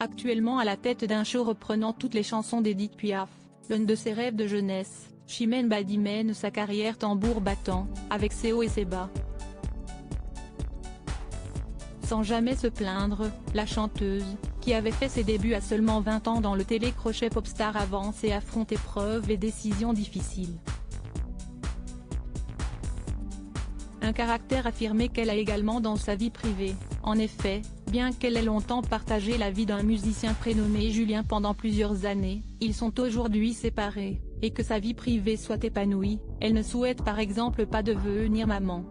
Actuellement à la tête d'un show reprenant toutes les chansons d'Edith Piaf, l'un de ses rêves de jeunesse, Chimène Badi mène sa carrière tambour battant, avec ses hauts et ses bas. Sans jamais se plaindre, la chanteuse, qui avait fait ses débuts à seulement 20 ans dans le télécrochet Popstar avance et affronte épreuves et décisions difficiles. Un caractère affirmé qu'elle a également dans sa vie privée. En effet, bien qu'elle ait longtemps partagé la vie d'un musicien prénommé Julien pendant plusieurs années, ils sont aujourd'hui séparés, et que sa vie privée soit épanouie, elle ne souhaite par exemple pas devenir maman.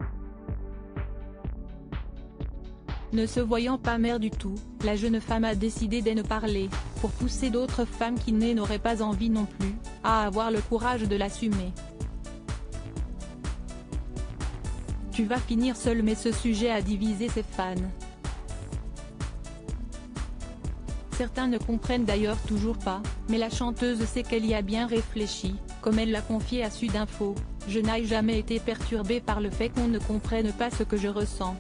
Ne se voyant pas mère du tout, la jeune femme a décidé de ne parler, pour pousser d'autres femmes qui n'auraient pas envie non plus, à avoir le courage de l'assumer. Tu vas finir seule, mais ce sujet a divisé ses fans. Certains ne comprennent d'ailleurs toujours pas, mais la chanteuse sait qu'elle y a bien réfléchi, comme elle l'a confié à Sud Info, « Je n'ai jamais été perturbée par le fait qu'on ne comprenne pas ce que je ressens.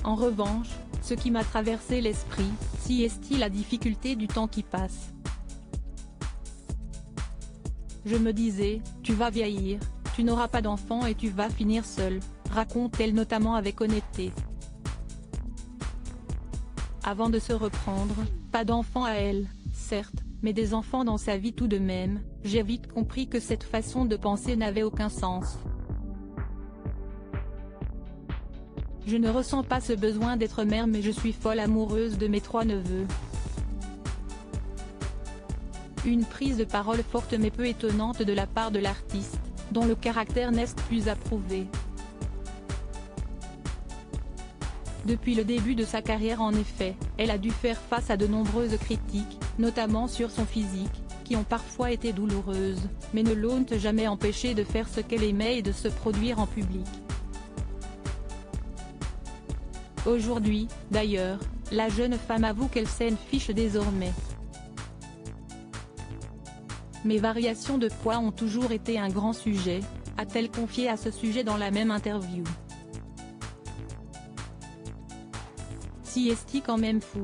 En revanche, ce qui m'a traversé l'esprit, c'est la difficulté du temps qui passe. Je me disais, tu vas vieillir, tu n'auras pas d'enfant et tu vas finir seule, raconte-t-elle notamment avec honnêteté. Avant de se reprendre, pas d'enfant à elle, certes, mais des enfants dans sa vie tout de même, j'ai vite compris que cette façon de penser n'avait aucun sens. Je ne ressens pas ce besoin d'être mère, mais je suis folle amoureuse de mes 3 neveux. Une prise de parole forte mais peu étonnante de la part de l'artiste, dont le caractère n'est plus à prouver. Depuis le début de sa carrière en effet, elle a dû faire face à de nombreuses critiques, notamment sur son physique, qui ont parfois été douloureuses, mais ne l'ont jamais empêchée de faire ce qu'elle aimait et de se produire en public. Aujourd'hui, d'ailleurs, la jeune femme avoue qu'elle s'en fiche désormais. Mes variations de poids ont toujours été un grand sujet, a-t-elle confié à ce sujet dans la même interview. C'est quand même fou.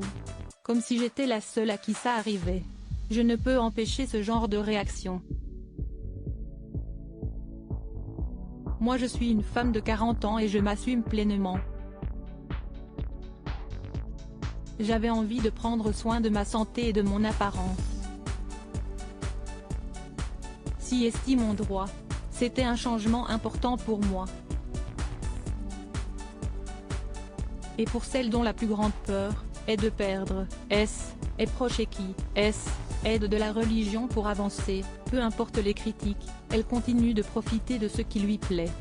Comme si j'étais la seule à qui ça arrivait. Je ne peux empêcher ce genre de réaction. Moi je suis une femme de 40 ans et je m'assume pleinement. J'avais envie de prendre soin de ma santé et de mon apparence. C'est mon droit. C'était un changement important pour moi. Et pour celle dont la plus grande peur est de perdre, est proche et qui, aide de la religion pour avancer, peu importe les critiques, elle continue de profiter de ce qui lui plaît.